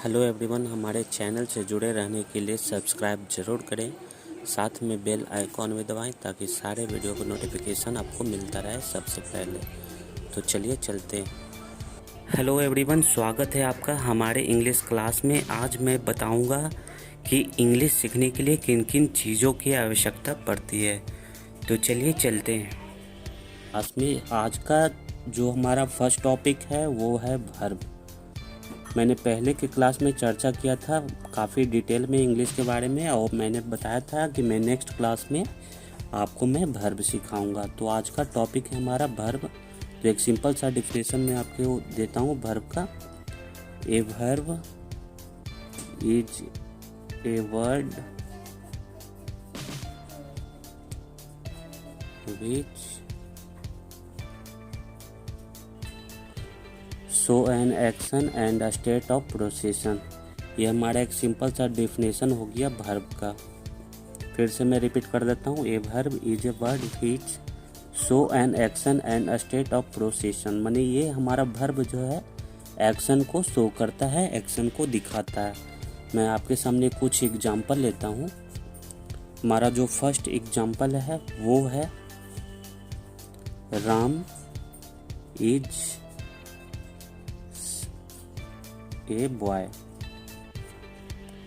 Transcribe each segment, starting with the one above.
Hello everyone, हमारे channel से जुड़े रहने के लिए सब्सक्राइब ज़रूर करें। साथ में बेल आइकॉन भी दबाएं ताकि सारे वीडियो का नोटिफिकेशन आपको मिलता रहे सबसे पहले। तो चलिए चलते हैं। हेलो एवरीवन, स्वागत है आपका हमारे इंग्लिश क्लास में। आज मैं बताऊंगा कि इंग्लिश सीखने के लिए किन किन चीज़ों की आवश्यकता पड़ती है। तो चलिए चलते हैं। क्लास में आज का जो हमारा फर्स्ट टॉपिक है वो है वर्ब। मैंने पहले के क्लास में चर्चा किया था काफ़ी डिटेल में इंग्लिश के बारे में, और मैंने बताया था कि मैं नेक्स्ट क्लास में आपको मैं वर्ब सिखाऊंगा। तो आज का टॉपिक है हमारा वर्ब। तो एक सिंपल सा डिफिनेशन मैं आपको देता हूँ वर्ब का। A verb is a word which show an action and a state of प्रोसेसन। ये हमारा एक सिंपल सा डेफिनेशन हो गया वर्ब का। फिर से मैं रिपीट कर देता हूँ। A verb is a word which show an action and a state of प्रोसेसन। माने ये हमारा वर्ब जो है एक्शन को शो करता है, एक्शन को दिखाता है। मैं आपके सामने कुछ एग्जाम्पल लेता हूँ। हमारा जो फर्स्ट एग्जाम्पल है वो है Ram is a boy.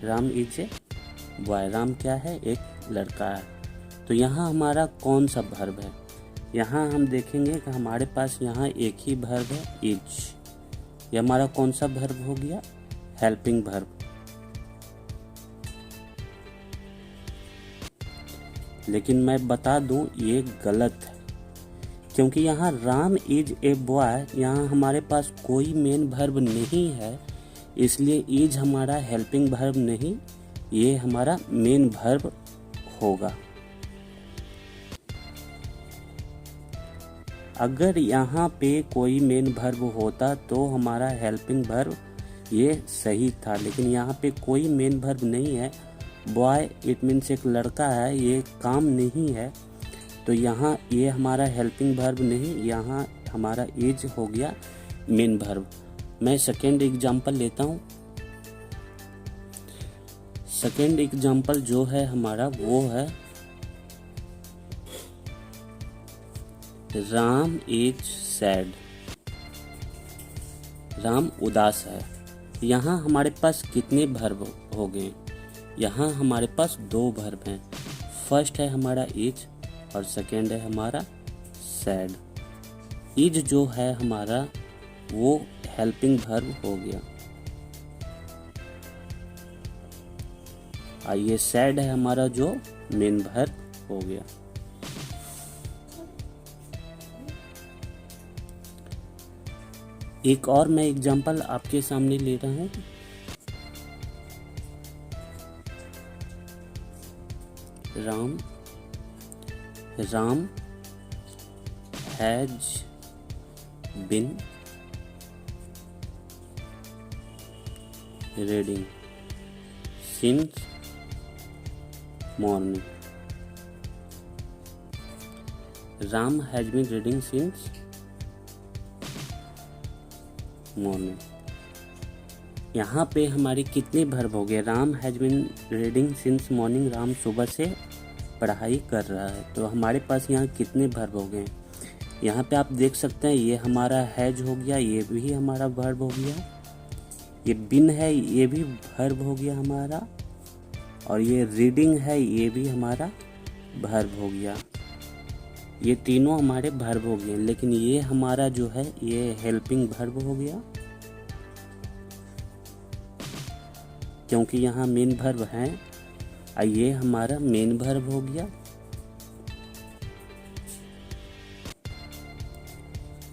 Ram is a boy. Ram क्या है? एक लड़का है। तो यहाँ हमारा कौन सा वर्ब है? यहाँ हम देखेंगे कि हमारे पास यहाँ एक ही वर्ब है, इज। ये हमारा कौन सा वर्ब हो गया? Helping verb. लेकिन मैं बता दूं ये गलत है, क्योंकि यहाँ राम इज ए बॉय, यहाँ हमारे पास कोई मेन वर्ब नहीं है, इसलिए इज हमारा हेल्पिंग वर्ब नहीं, ये हमारा मेन वर्ब होगा। अगर यहाँ पे कोई मेन वर्ब होता तो हमारा हेल्पिंग वर्ब ये सही था, लेकिन यहाँ पे कोई मेन वर्ब नहीं है। बॉय इट मीन्स एक लड़का है, ये काम नहीं है, तो यहाँ ये हमारा हेल्पिंग वर्ब नहीं, यहाँ हमारा इज हो गया मेन वर्ब। मैं सेकेंड एग्जाम्पल लेता हूँ। सेकेंड एग्जाम्पल जो है हमारा वो है राम इज सैड। राम उदास है। यहाँ हमारे पास कितने वर्ब हो गए? यहाँ हमारे पास दो वर्ब हैं। फर्स्ट है हमारा इज और सेकेंड है हमारा सैड। इज जो है हमारा वो हेल्पिंग वर्ब हो गया, और ये सैड है हमारा जो मेन वर्ब हो गया। एक और मैं एग्जांपल आपके सामने ले रहा हूं। Ram has been reading since morning. Ram has been reading since morning. यहाँ पे हमारे कितने वर्ब हो गए? Ram has been reading since morning. Ram सुबह से पढ़ाई कर रहा है। तो हमारे पास यहाँ कितने वर्ब हो गए? यहाँ पे आप देख सकते हैं ये हमारा हैज हो गया, ये भी हमारा वर्ब हो गया। ये बिन है, ये भी वर्ब हो गया हमारा, और ये रीडिंग है, ये भी हमारा वर्ब हो गया। ये तीनों हमारे वर्ब हो गए, लेकिन ये हमारा जो है ये हेल्पिंग वर्ब हो गया, क्योंकि यहाँ मेन वर्ब है, और ये हमारा मेन वर्ब हो गया।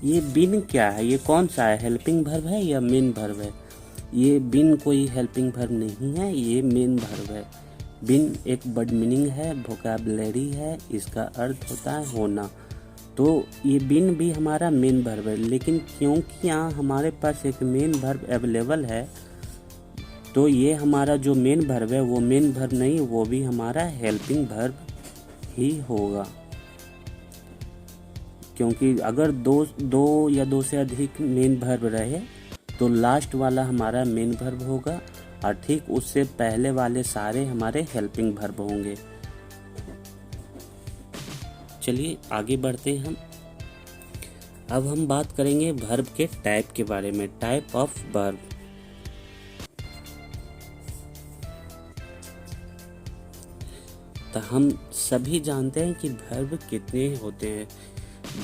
ये बिन क्या है? ये कौन सा है? हेल्पिंग वर्ब है या मेन वर्ब है? ये बिन कोई हेल्पिंग वर्ब नहीं है, ये मेन वर्ब है। बिन एक वर्ड मीनिंग है, वोकैबुलरी है, इसका अर्थ होता है होना। तो ये बिन भी हमारा मेन वर्ब है, लेकिन क्योंकि यहाँ हमारे पास एक मेन वर्ब अवेलेबल है, तो ये हमारा जो मेन वर्ब है वो मेन वर्ब नहीं, वो भी हमारा हेल्पिंग वर्ब ही होगा। क्योंकि अगर दो या दो से अधिक मेन वर्ब रहे तो लास्ट वाला हमारा मेन वर्ब होगा, और ठीक उससे पहले वाले सारे हमारे हेल्पिंग वर्ब होंगे। चलिए आगे बढ़ते हैं हम। अब हम बात करेंगे वर्ब के टाइप के बारे में, टाइप ऑफ वर्ब। तो हम सभी जानते हैं कि वर्ब कितने होते हैं,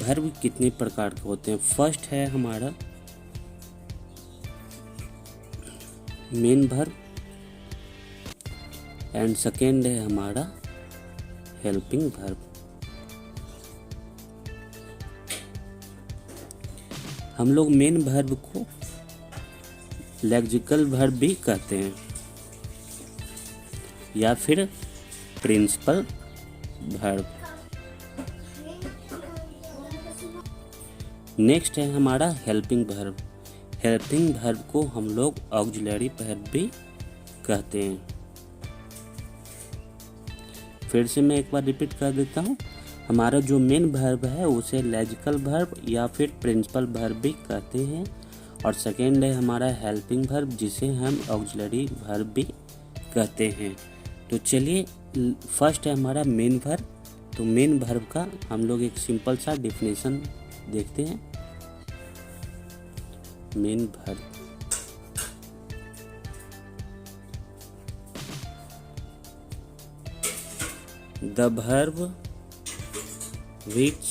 वर्ब कितने प्रकार के होते हैं। फर्स्ट है हमारा मेन वर्ब एंड सेकेंड है हमारा हेल्पिंग वर्ब। हम लोग मेन वर्ब को लेक्सिकल वर्ब भी कहते हैं या फिर प्रिंसिपल वर्ब। नेक्स्ट है हमारा हेल्पिंग वर्ब। हेल्पिंग वर्ब को हम लोग ऑक्सिलरी वर्ब भी कहते हैं। फिर से मैं एक बार रिपीट कर देता हूँ, हमारा जो मेन वर्ब है उसे लेक्सिकल वर्ब या फिर प्रिंसिपल वर्ब भी कहते हैं, और सेकेंड है हमारा हेल्पिंग वर्ब जिसे हम ऑक्सिलरी वर्ब भी कहते हैं। तो चलिए फर्स्ट है हमारा मेन वर्ब। तो मेन वर्ब का हम लोग एक सिंपल सा डेफिनेशन देखते हैं। Main verb the verb which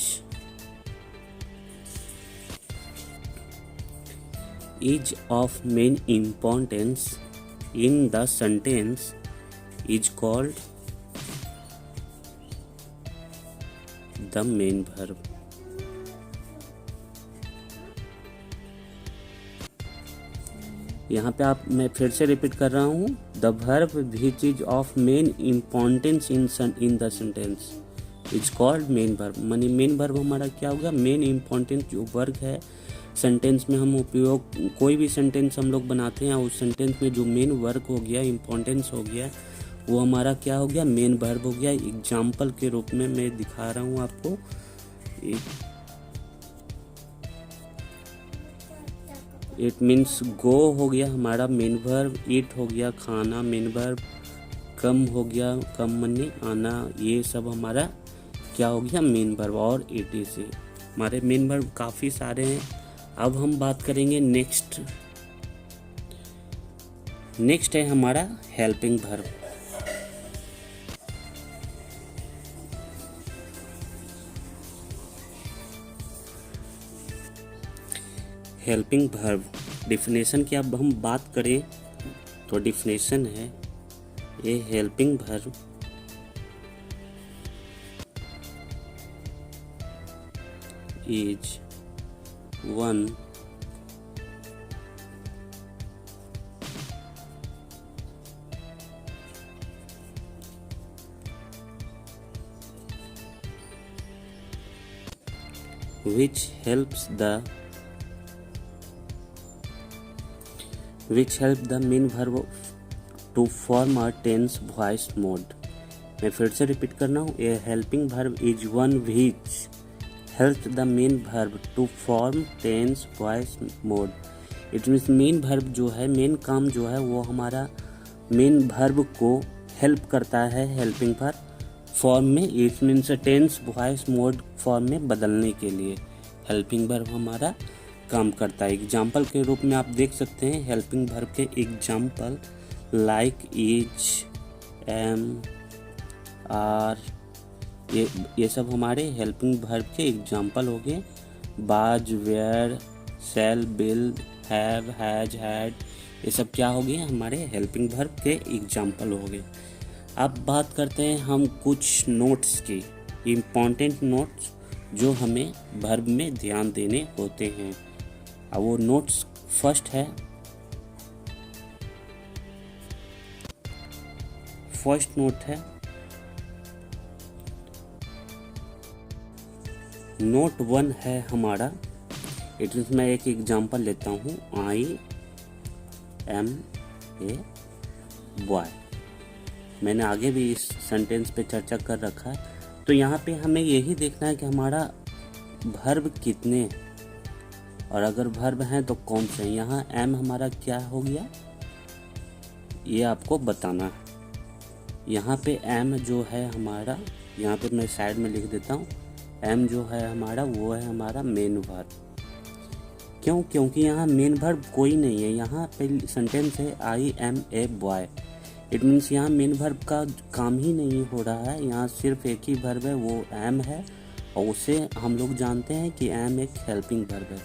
is of main importance in the sentence is called the main verb। यहाँ पे मैं फिर से रिपीट कर रहा हूँ, the verb which is of main importance in the sentence is called main verb. मानी main verb हमारा क्या होगा, मेन इम्पोर्टेंट जो वर्ग है सेंटेंस में हम उपयोग, कोई भी सेंटेंस हम लोग बनाते हैं उस सेंटेंस में जो मेन वर्ग हो गया, इम्पोर्टेंस हो गया, वो हमारा क्या हो गया, मेन वर्ब हो गया। एग्जाम्पल के रूप में मैं दिखा रहा हूँ आपको। इट मीन्स गो हो गया हमारा मेन वर्ब, ईट हो गया खाना मेन वर्ब, कम हो गया कम मनी आना, ये सब हमारा क्या हो गया मेन वर्ब, और etc। हमारे मेन वर्ब काफ़ी सारे हैं। अब हम बात करेंगे नेक्स्ट है हमारा helping verb. Helping verb definition की अब हम बात करें तो डिफिनेशन है, ये helping verb is one which helps the main verb to form a tense voice mode। मैं फिर से रिपीट करना हूँ, ए helping verb is one which helps the main verb to form tense voice mode। It means main verb जो है, main काम जो है वो हमारा मेन वर्ब को हेल्प करता है हेल्पिंग वर्ब फॉर्म में, it means tense voice mode form में बदलने के लिए हेल्पिंग वर्ब हमारा काम करता है। एग्जाम्पल के रूप में आप देख सकते हैं हेल्पिंग वर्ब के example like, is, am, are, ये सब हमारे हेल्पिंग वर्ब के एग्जाम्पल हो गए। बाज, वेयर, सेल, बिल्ड, हैव, हैज, हैड, ये सब क्या हो गए हमारे हेल्पिंग वर्ब के एग्जाम्पल हो गए। अब बात करते हैं हम कुछ नोट्स की, इम्पॉर्टेंट नोट्स जो हमें वर्ब में ध्यान देने होते हैं। अब वो नोट्स फर्स्ट नोट है नोट 1 है हमारा, इट मीन्स मैं एक एग्जांपल लेता हूँ, आई एम ए बॉय। मैंने आगे भी इस सेंटेंस पे चर्चा कर रखा है। तो यहाँ पे हमें यही देखना है कि हमारा वर्ब कितने हैं, और अगर वर्ब हैं तो कौन से हैं। यहाँ एम हमारा क्या हो गया, ये आपको बताना है। यहाँ पे एम जो है हमारा, यहाँ पे मैं साइड में लिख देता हूँ, एम जो है हमारा वो है हमारा मेन वर्ब। क्यों? क्योंकि यहाँ मेन वर्ब कोई नहीं है। यहाँ पे सेंटेंस है I am a boy. It means यहाँ मेन वर्ब का काम ही नहीं हो रहा है। यहाँ सिर्फ एक ही वर्ब है, वो एम है, और उसे हम लोग जानते हैं कि एम एक हेल्पिंग वर्ब है।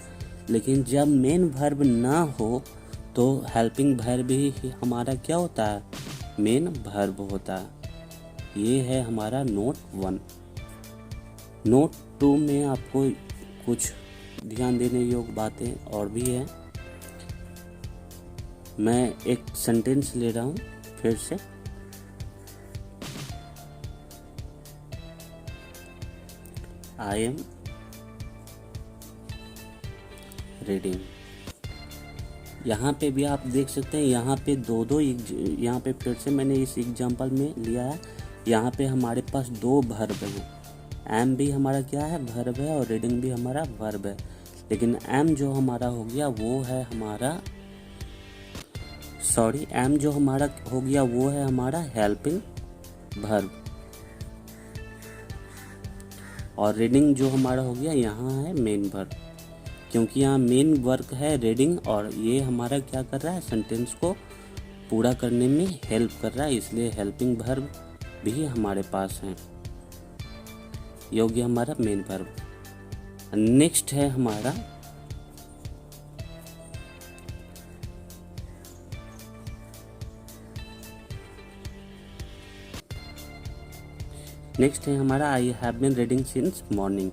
लेकिन जब मेन वर्ब ना हो तो हेल्पिंग वर्ब ही हमारा क्या होता है? मेन वर्ब होता है। ये है हमारा नोट 1। नोट 2 में आपको कुछ ध्यान देने योग्य बातें और भी हैं। मैं एक सेंटेंस ले रहा हूँ फिर से। I am reading. यहाँ पे भी आप देख सकते हैं, यहाँ पे दो यहाँ पे फिर से मैंने इस एग्जांपल में लिया है। यहाँ पे हमारे पास 2 वर्ब हैं। एम भी हमारा क्या है? वर्ब है, और रीडिंग भी हमारा वर्ब है। लेकिन एम जो हमारा हो गया वो है हमारा, एम जो हमारा हो गया वो है हमारा हेल्पिंग वर्ब, और रीडिंग जो हमारा हो गया यहाँ है मेन वर्ब। क्योंकि यहाँ मेन वर्क है रीडिंग, और ये हमारा क्या कर रहा है? सेंटेंस को पूरा करने में हेल्प कर रहा है, इसलिए हेल्पिंग वर्ब भी हमारे पास है। योग्य हमारा मेन वर्ब। नेक्स्ट है हमारा I have been reading since morning.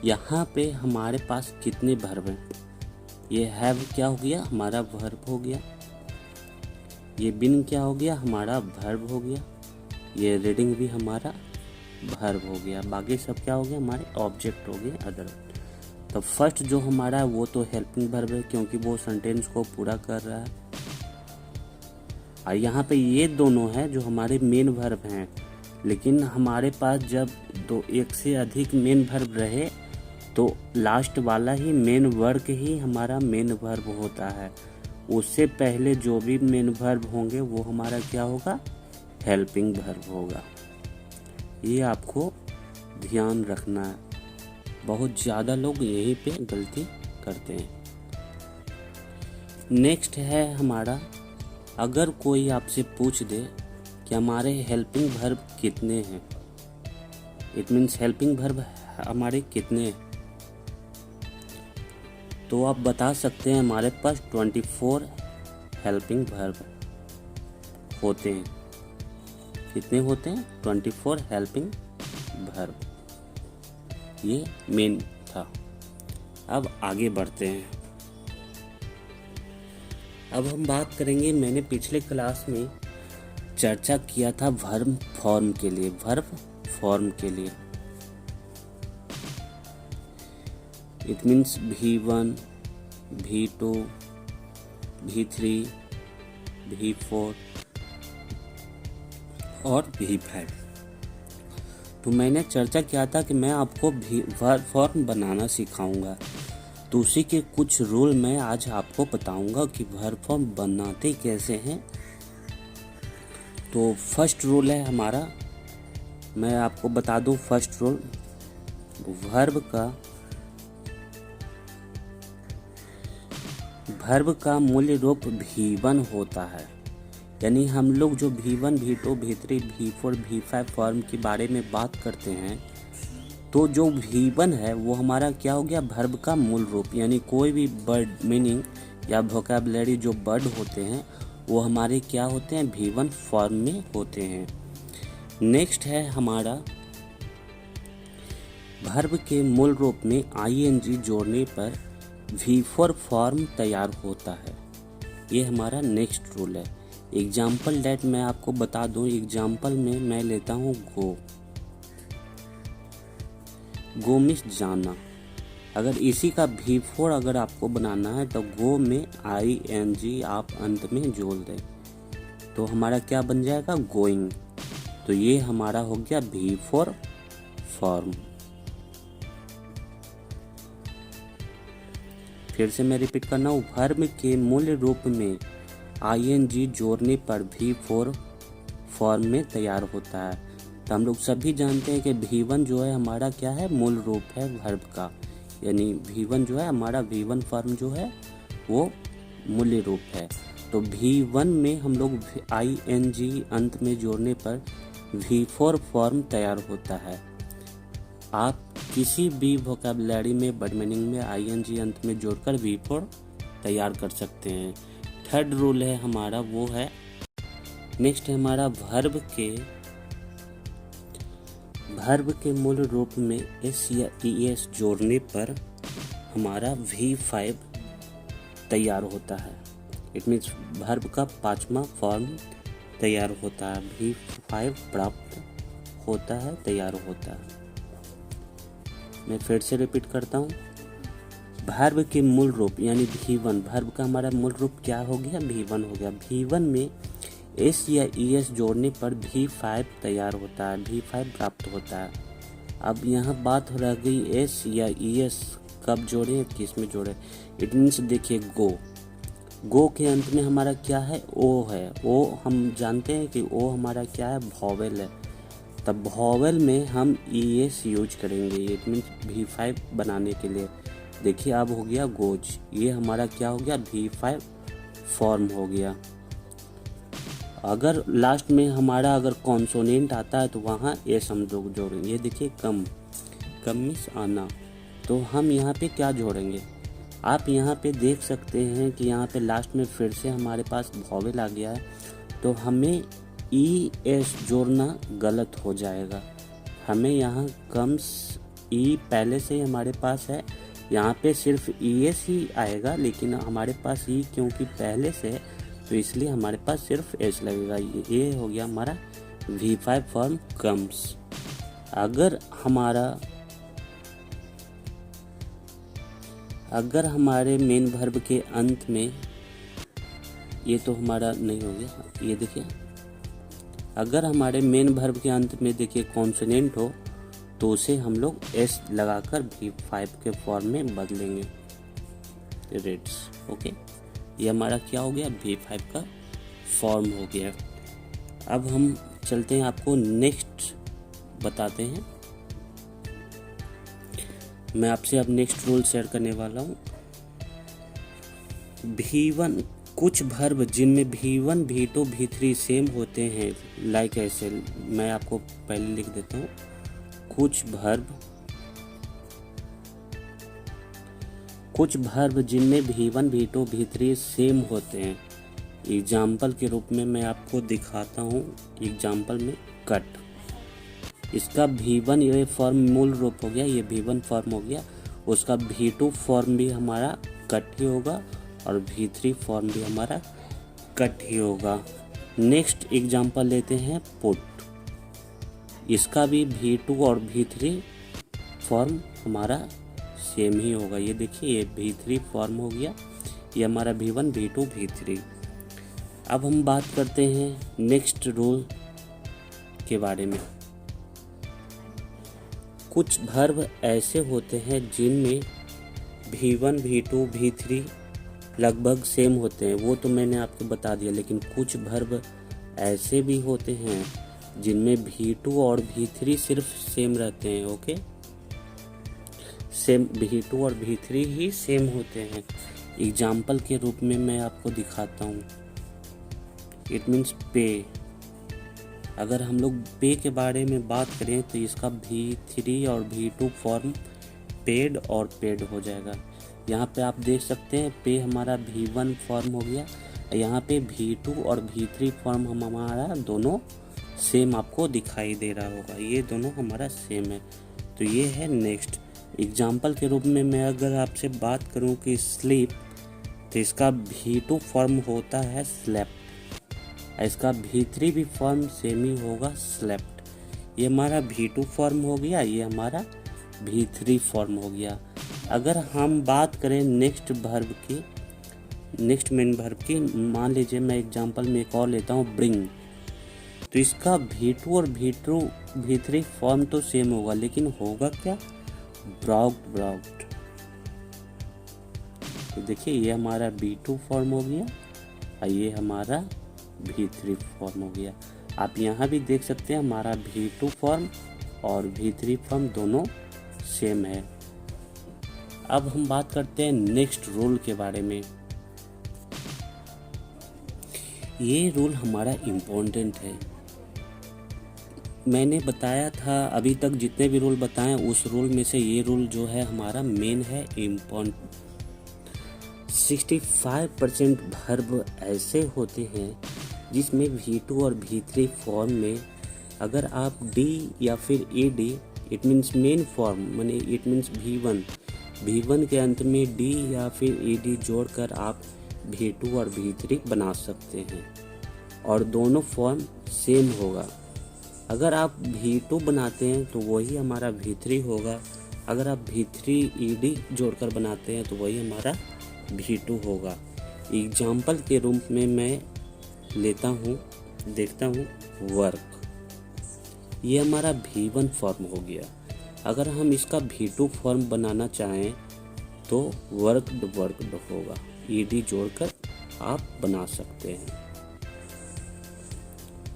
यहाँ पे हमारे पास कितने वर्ब हैं? ये हैव क्या हो गया? हमारा वर्ब हो गया। ये बिन क्या हो गया? हमारा वर्ब हो गया। ये रीडिंग भी हमारा वर्ब हो गया। बाकी सब क्या हो गया? हमारे ऑब्जेक्ट हो गए अदर। तो फर्स्ट जो हमारा है वो तो हेल्पिंग वर्ब है, क्योंकि वो सेंटेंस को पूरा कर रहा है। और यहाँ पे ये दोनों हैं जो हमारे मेन वर्ब हैं। लेकिन हमारे पास जब एक से अधिक मेन वर्ब रहे तो लास्ट वाला ही मेन वर्ब ही हमारा मेन वर्ब होता है। उससे पहले जो भी मेन वर्ब होंगे वो हमारा क्या होगा? हेल्पिंग वर्ब होगा। ये आपको ध्यान रखना है। बहुत ज़्यादा लोग यहीं पे गलती करते हैं। नेक्स्ट है हमारा, अगर कोई आपसे पूछ दे कि हमारे हेल्पिंग वर्ब कितने हैं, इट मीन्स हेल्पिंग वर्ब हमारे कितने हैं, तो आप बता सकते हैं हमारे पास 24 हेल्पिंग वर्ब होते हैं। कितने होते हैं? 24 हेल्पिंग वर्ब। ये मेन था। अब आगे बढ़ते हैं। अब हम बात करेंगे, मैंने पिछले क्लास में चर्चा किया था वर्ब फॉर्म के लिए। वर्ब फॉर्म के लिए it means V1, V2, V3, V4 और V5। तो मैंने चर्चा किया था कि मैं आपको वर्ब फॉर्म बनाना सिखाऊंगा। तो उसी के कुछ रूल मैं आज आपको बताऊंगा कि वर्ब फॉर्म बनाते कैसे हैं। तो फर्स्ट रूल है हमारा, मैं आपको बता दूं फर्स्ट रूल, वर्ब का मूल्य रूप V1 होता है। यानी हम लोग जो V1, V2, V3, V4, V5 form के बारे में बात करते हैं, तो जो V1 है वो हमारा क्या हो गया? वर्ब का मूल रूप। यानी कोई भी वर्ड मीनिंग या वोकैबुलरी जो वर्ड होते हैं वो हमारे क्या होते हैं? V1 फॉर्म में होते हैं। नेक्स्ट है हमारा, वर्ब के मूल रूप में ing जोड़ने पर V4 फॉर्म तैयार होता है। ये हमारा नेक्स्ट रूल है। एग्जाम्पल डेट मैं आपको बता दूं। एग्जाम्पल में मैं लेता हूँ गो मीन्स जाना। अगर इसी का V4 अगर आपको बनाना है तो गो में ing आप अंत में जोड़ दें तो हमारा क्या बन जाएगा? गोइंग। तो ये हमारा हो गया V4 फॉर्म। फिर से मैं रिपीट करना हूँ, वर्ब के मूल रूप में ing जोड़ने पर V4 फॉर्म में तैयार होता है। तो हम लोग सभी जानते हैं कि V1 जो है हमारा क्या है, मूल रूप है वर्ब का, यानी V1 जो है हमारा V1 फॉर्म जो है वो मूल्य रूप है। तो V1 में हम लोग ing अंत में जोड़ने पर V4 फॉर्म तैयार होता है। आप किसी भी वोकैबुलरी में वर्ड मीनिंग में ing अंत में जोड़कर V4 तैयार कर सकते हैं। थर्ड रूल है हमारा वो है, नेक्स्ट है हमारा वर्ब के मूल रूप में s या es जोड़ने पर हमारा V5 तैयार होता है। इट मीन्स वर्ब का 5वां फॉर्म तैयार होता है, V5 प्राप्त होता है, तैयार होता है। मैं फिर से रिपीट करता हूँ, वर्ब के मूल रूप यानी V1, वर्ब का हमारा मूल रूप क्या हो गया, V1 हो गया। V1 में s या es जोड़ने पर V5 तैयार होता है, V5 प्राप्त होता है। अब यहाँ बात हो रह गई s या es कब जोड़े, किस में जोड़े। इट मीन्स देखिए गो के अंत में हमारा क्या है, ओ है। ओ हम जानते हैं कि ओ हमारा क्या है, वॉवेल है। तब वॉवेल में हम es यूज करेंगे, इट मीन्स V5 बनाने के लिए। देखिए अब हो गया गोज, ये हमारा क्या हो गया, V5 फॉर्म हो गया। अगर लास्ट में हमारा अगर कॉन्सोनेंट आता है तो वहाँ एस हम लोग जोड़ेंगे। ये देखिए कम मीन्स आना, तो हम यहाँ पे क्या जोड़ेंगे, आप यहाँ पे देख सकते हैं कि यहाँ पे लास्ट में फिर से हमारे पास वॉवेल आ गया है, तो हमें ई एस जोड़ना गलत हो जाएगा। हमें यहाँ कम्स ई पहले से ही हमारे पास है, यहाँ पे सिर्फ ई एस ही आएगा, लेकिन हमारे पास ई क्योंकि पहले से है तो इसलिए हमारे पास सिर्फ एस लगेगा। ये हो गया हमारा V5 फॉर्म कम्स। अगर हमारे मेन वर्ब के अंत में, ये तो हमारा नहीं हो गया, ये देखिए अगर हमारे मेन वर्ब के अंत में देखिए कॉन्सोनेंट हो तो उसे हम लोग एस लगाकर V5 के फॉर्म में बदलेंगे, रेड्स। ओके, ये हमारा क्या हो गया, V5 का फॉर्म हो गया। अब हम चलते हैं, आपको नेक्स्ट बताते हैं। मैं आपसे अब नेक्स्ट रूल शेयर करने वाला हूँ। V1 कुछ वर्ब जिनमें V1 V2 V3 सेम होते हैं, लाइक ऐसे, मैं आपको पहले लिख देता हूँ। कुछ वर्ब जिनमें V1 V2 V3 सेम होते हैं। एग्जाम्पल के रूप में मैं आपको दिखाता हूँ। एग्जाम्पल में कट, इसका V1 ये फॉर्म मूल रूप हो गया, ये V1 फॉर्म हो गया। उसका V2 फॉर्म भी हमारा कट ही होगा और V3 फॉर्म भी हमारा कट ही होगा। नेक्स्ट एग्जाम्पल लेते हैं पुट, इसका भी V2 और V3 फॉर्म हमारा सेम ही होगा। ये देखिए ये V3 फॉर्म हो गया, ये हमारा V1 V2 V3। अब हम बात करते हैं नेक्स्ट रूल के बारे में। कुछ वर्ब ऐसे होते हैं जिनमें V1 V2 V3 लगभग सेम होते हैं, वो तो मैंने आपको बता दिया। लेकिन कुछ वर्ब ऐसे भी होते हैं जिनमें V2 और V3 सिर्फ सेम रहते हैं। ओके, सेम V2 और V3 ही सेम होते हैं। एग्जाम्पल के रूप में मैं आपको दिखाता हूँ। इट मीन्स पे, अगर हम लोग पे के बारे में बात करें तो इसका V3 और V2 फॉर्म पेड और पेड हो जाएगा। यहाँ पे आप देख सकते हैं पे हमारा V1 फॉर्म हो गया, यहाँ पे V2 और V3 फॉर्म हमारा दोनों सेम आपको दिखाई दे रहा होगा, ये दोनों हमारा सेम है। तो ये है नेक्स्ट। एग्जाम्पल के रूप में मैं अगर आपसे बात करूं कि स्लीप, तो इसका V2 फॉर्म होता है स्लेप्ट, इसका V3 भी फॉर्म सेम ही होगा स्लेप्ट। ये हमारा V2 फॉर्म हो गया, ये हमारा V3 फॉर्म हो गया। अगर हम बात करें नेक्स्ट मेन वर्ब की, मान लीजिए मैं एग्जांपल में एक और लेता हूँ ब्रिंग, तो इसका V2 और V3 फॉर्म तो सेम होगा, लेकिन होगा क्या, ब्रॉग्ड। तो देखिए ये हमारा V2 फॉर्म हो गया, और ये हमारा V3 फॉर्म हो गया। आप यहाँ भी देख सकते हैं हमारा V2 फॉर्म और V3 फॉर्म दोनों सेम है। अब हम बात करते हैं नेक्स्ट रूल के बारे में। ये रूल हमारा इम्पोर्टेंट है। मैंने बताया था अभी तक जितने भी रूल बताएं उस रूल में से ये रूल जो है हमारा मेन है, इम्पोर्टेंट। 65% वर्ब ऐसे होते हैं जिसमें V2 और V3 फॉर्म में अगर आप D या फिर AD, it means main form माने इट मीन्स V1 के अंत में D या फिर AD जोड़कर आप V2 और V3 बना सकते हैं और दोनों फॉर्म सेम होगा। अगर आप V2 बनाते हैं तो वही हमारा V3 होगा, अगर आप V3 ED जोड़कर बनाते हैं तो वही हमारा V2 होगा। एग्जाम्पल के रूप में मैं लेता हूँ, देखता हूँ वर्क, ये हमारा V1 फॉर्म हो गया। अगर हम इसका V2 फॉर्म बनाना चाहें तो वर्कड होगा, ED जोड़कर आप बना सकते हैं।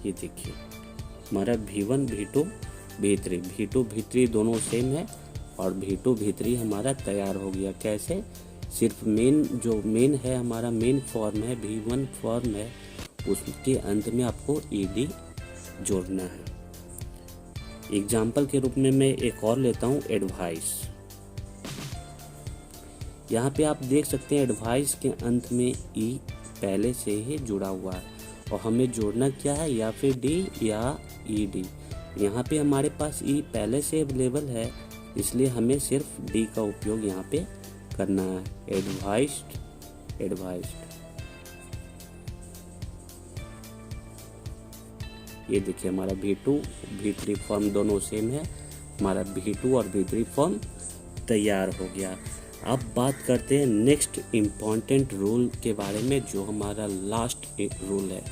ये देखिए हमारा V1 V2 V3 दोनों सेम है और V2 V3 हमारा तैयार हो गया। कैसे? सिर्फ मेन है हमारा मेन फॉर्म है, V1 फॉर्म है, उसके अंत में आपको ED जोड़ना है। एग्जाम्पल के रूप में मैं एक और लेता हूँ एडवाइस। यहाँ पे आप देख सकते हैं एडवाइस के अंत में E पहले से ही जुड़ा हुआ है और हमें जोड़ना क्या है, या फिर D या ED। यहाँ पे हमारे पास E पहले से अवेलेबल है, इसलिए हमें सिर्फ D का उपयोग यहाँ पे करना है। एडवाइस्ड ये देखिए हमारा V2 V3 फॉर्म दोनों सेम है, हमारा V2 और V3 फॉर्म तैयार हो गया। अब बात करते हैं नेक्स्ट इम्पॉर्टेंट रूल के बारे में, जो हमारा लास्ट रूल है।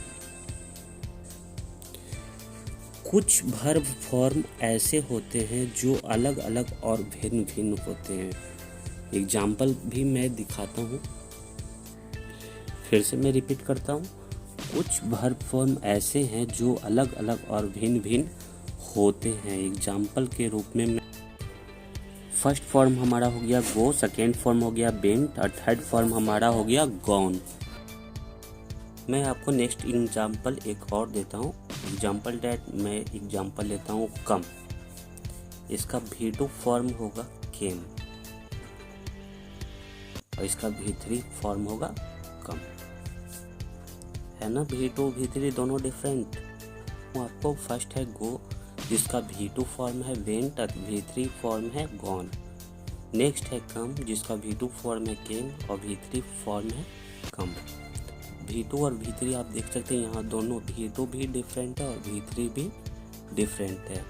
कुछ वर्ब फॉर्म ऐसे होते हैं जो अलग अलग और भिन्न भिन्न होते हैं। एग्जाम्पल भी मैं दिखाता हूँ, फिर से मैं रिपीट करता हूँ। कुछ वर्ब फॉर्म ऐसे हैं जो अलग अलग और भिन्न भिन्न होते हैं। एग्जाम्पल के रूप में फर्स्ट फॉर्म हमारा हो गया गो, सेकेंड फॉर्म हो गया वेंट और थर्ड फॉर्म हमारा हो गया गॉन। मैं आपको नेक्स्ट एग्जाम्पल एक और देता हूँ। एग्जाम्पल मैं एग्जाम्पल लेता हूँ कम। इसका V2 फॉर्म होगा केम और इसका V3 फॉर्म होगा कम, है ना। V2 V3 दोनों डिफरेंट। आपको फर्स्ट है गो, जिसका V2 फॉर्म है वेंट और V3 फॉर्म है गॉन। नेक्स्ट है कम, जिसका V2 फॉर्म है केम और V3 फॉर्म है कम। V2 और V3 आप देख सकते हैं यहाँ दोनों V2 भी डिफरेंट है और V3 भी डिफरेंट है।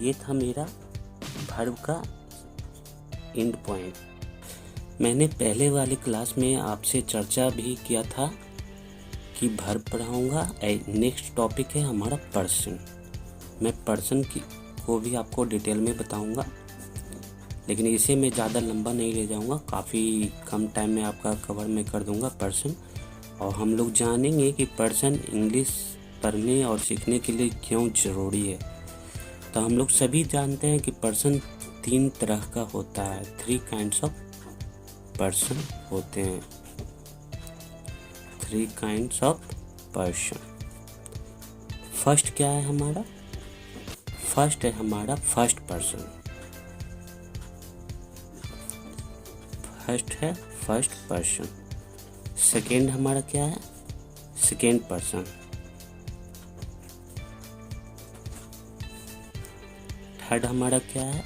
ये था मेरा वर्ब का एंड पॉइंट। मैंने पहले वाली क्लास में आपसे चर्चा भी किया था कि वर्ब पढ़ाऊँगा। नेक्स्ट टॉपिक है हमारा पर्सन। मैं पर्सन को भी आपको डिटेल में बताऊंगा, लेकिन इसे मैं ज़्यादा लंबा नहीं ले जाऊंगा, काफ़ी कम टाइम में आपका कवर मैं कर दूंगा पर्सन। और हम लोग जानेंगे कि पर्सन इंग्लिश पढ़ने और सीखने के लिए क्यों ज़रूरी है। तो हम लोग सभी जानते हैं कि पर्सन 3 तरह का होता है, 3 काइंड्स ऑफ पर्सन होते हैं, 3 काइंड्स ऑफ पर्सन। फर्स्ट क्या है हमारा? फर्स्ट है हमारा फर्स्ट पर्सन। फर्स्ट है फर्स्ट पर्सन। सेकेंड हमारा क्या है? Second person. थर्ड हमारा क्या है?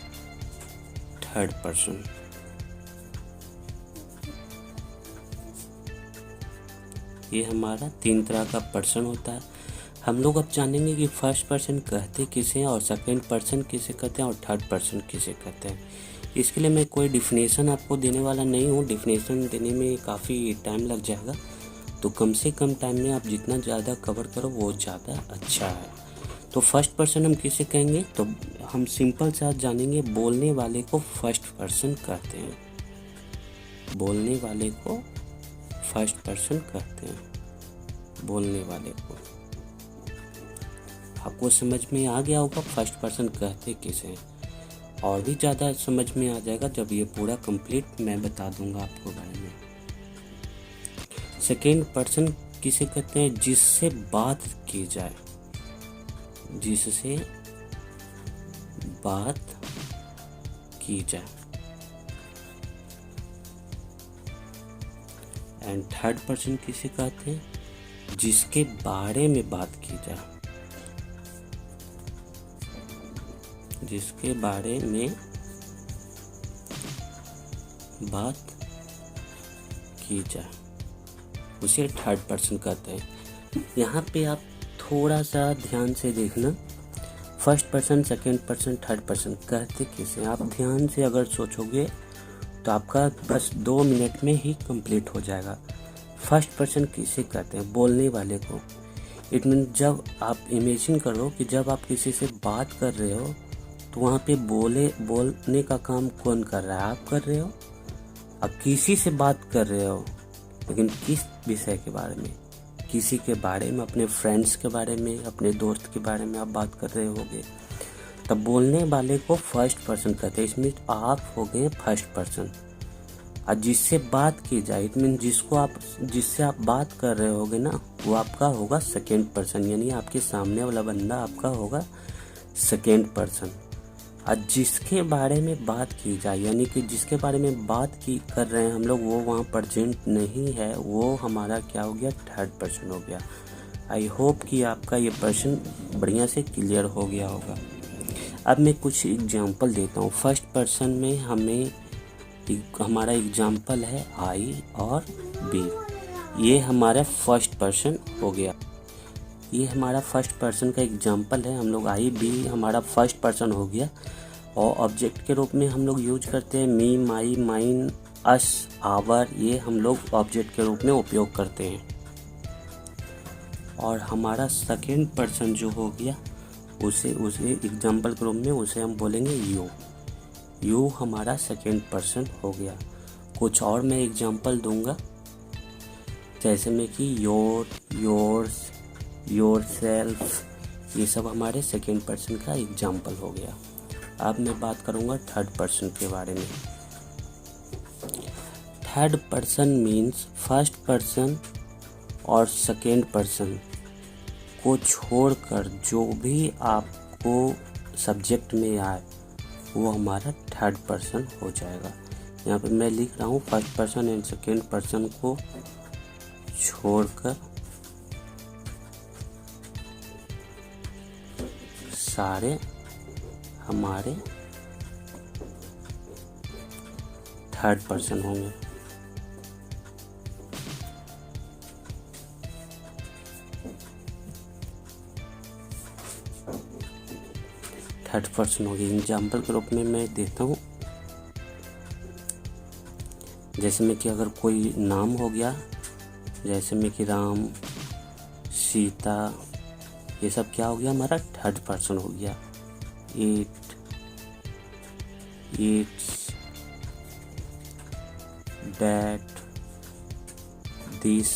Third person. ये हमारा 3 तरह का पर्सन होता है। हम लोग अब जानेंगे कि फर्स्ट पर्सन कहते किसे हैं और सेकंड पर्सन किसे कहते हैं और थर्ड पर्सन किसे कहते हैं। इसके लिए मैं कोई डिफिनेशन आपको देने वाला नहीं हूँ, डिफिनेशन देने में काफ़ी टाइम लग जाएगा। तो कम से कम टाइम में आप जितना ज़्यादा कवर करो वो ज़्यादा अच्छा है। तो फर्स्ट पर्सन हम किसे कहेंगे? तो हम सिंपल सा जानेंगे, बोलने वाले को फर्स्ट पर्सन कहते हैं। बोलने वाले को फर्स्ट पर्सन कहते हैं। बोलने वाले को। आपको समझ में आ गया होगा फर्स्ट पर्सन कहते किसे हैं। और भी ज़्यादा समझ में आ जाएगा जब ये पूरा कंप्लीट मैं बता दूंगा आपको बारे में। सेकेंड पर्सन किसे कहते हैं? जिससे बात की जाए, जिससे बात की जाए। एंड थर्ड पर्सन किसे कहते हैं? जिसके बारे में बात की जाए, जिसके बारे में बात की जाए, उसे थर्ड पर्सन कहते हैं। यहाँ पे आप थोड़ा सा ध्यान से देखना, first person, second person, third person कहते किसे? आप ध्यान से अगर सोचोगे तो आपका बस 2 मिनट में ही कंप्लीट हो जाएगा। फर्स्ट पर्सन किसे कहते हैं? बोलने वाले को। इट मीन जब आप इमेजिन करो कि जब आप किसी से बात कर रहे हो तो वहाँ पे बोलने का काम कौन कर रहा है? आप कर रहे हो। आप किसी से बात कर रहे हो, लेकिन किस विषय के बारे में? किसी के बारे में, अपने फ्रेंड्स के बारे में, अपने दोस्त के बारे में आप बात कर रहे होगे, तब बोलने वाले को फर्स्ट पर्सन कहते हैं। इसमें आप हो गए फर्स्ट पर्सन। और जिससे बात की जाए, इट मीन जिससे आप बात कर रहे होगे ना, वो आपका होगा सेकेंड पर्सन, यानी आपके सामने वाला बंदा आपका होगा सेकेंड पर्सन। और जिसके बारे में बात की जाए, यानी कि जिसके बारे में बात कर रहे हैं हम लोग, वो वहाँ प्रेजेंट नहीं है, वो हमारा क्या हो गया? थर्ड पर्सन हो गया। आई होप कि आपका ये पर्सन बढ़िया से क्लियर हो गया होगा। अब मैं कुछ एग्जांपल देता हूँ। फर्स्ट पर्सन में हमारा एग्जांपल है आई और बी। ये हमारा फर्स्ट पर्सन हो गया। ये हमारा फर्स्ट पर्सन का एग्जांपल है। हम लोग आई बी हमारा फर्स्ट पर्सन हो गया। और ऑब्जेक्ट के रूप में हम लोग यूज करते हैं मी, माई, माइन, अस, आवर। ये हम लोग ऑब्जेक्ट के रूप में उपयोग करते हैं। और हमारा सेकेंड पर्सन जो हो गया, उसे एग्जांपल के रूप में उसे हम बोलेंगे यू। यू हमारा सेकेंड पर्सन हो गया। कुछ और मैं एग्जांपल दूंगा, जैसे में कि योर, योर्स, योरसेल्फ, ये सब हमारे सेकेंड पर्सन का एग्जांपल हो गया। अब मैं बात करूंगा थर्ड पर्सन के बारे में। Third person means first person और सेकेंड पर्सन को छोड़कर जो भी आपको सब्जेक्ट में आए, वो हमारा थर्ड पर्सन हो जाएगा। यहाँ पे मैं लिख रहा हूँ first person and second person को छोड़कर सारे हमारे थर्ड पर्सन होंगे। थर्ड पर्सन होगी। एग्जाम्पल के रूप में मैं देता हूँ, जैसे में कि अगर कोई नाम हो गया, जैसे में कि राम, सीता, ये सब क्या हो गया? हमारा थर्ड पर्सन हो गया। It, its, that, this,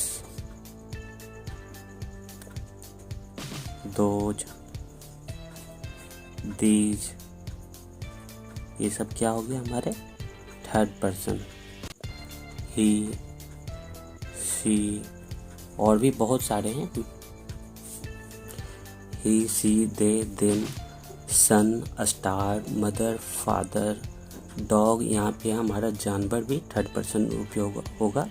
those, these, ये सब क्या हो गया? हमारे थर्ड पर्सन। ही, सी, और भी बहुत सारे हैं। ही, सी, दे, देम, सन, स्टार, मदर, फादर, डॉग। यहाँ पे हमारा जानवर भी थर्ड पर्सन उपयोग होगा।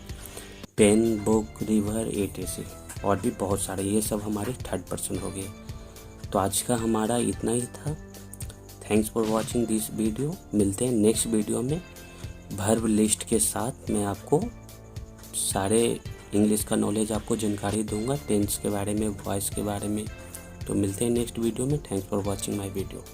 पेन, बुक, रिवर, एटीसी, और भी बहुत सारे, ये सब हमारे थर्ड पर्सन हो गए। तो आज का हमारा इतना ही था। Thanks for watching this video. मिलते हैं नेक्स्ट वीडियो में वर्ब लिस्ट के साथ। मैं आपको सारे इंग्लिश का नॉलेज आपको जानकारी दूंगा, टेंस के बारे में, वॉइस के बारे में। तो मिलते हैं नेक्स्ट वीडियो में। Thanks for watching my video.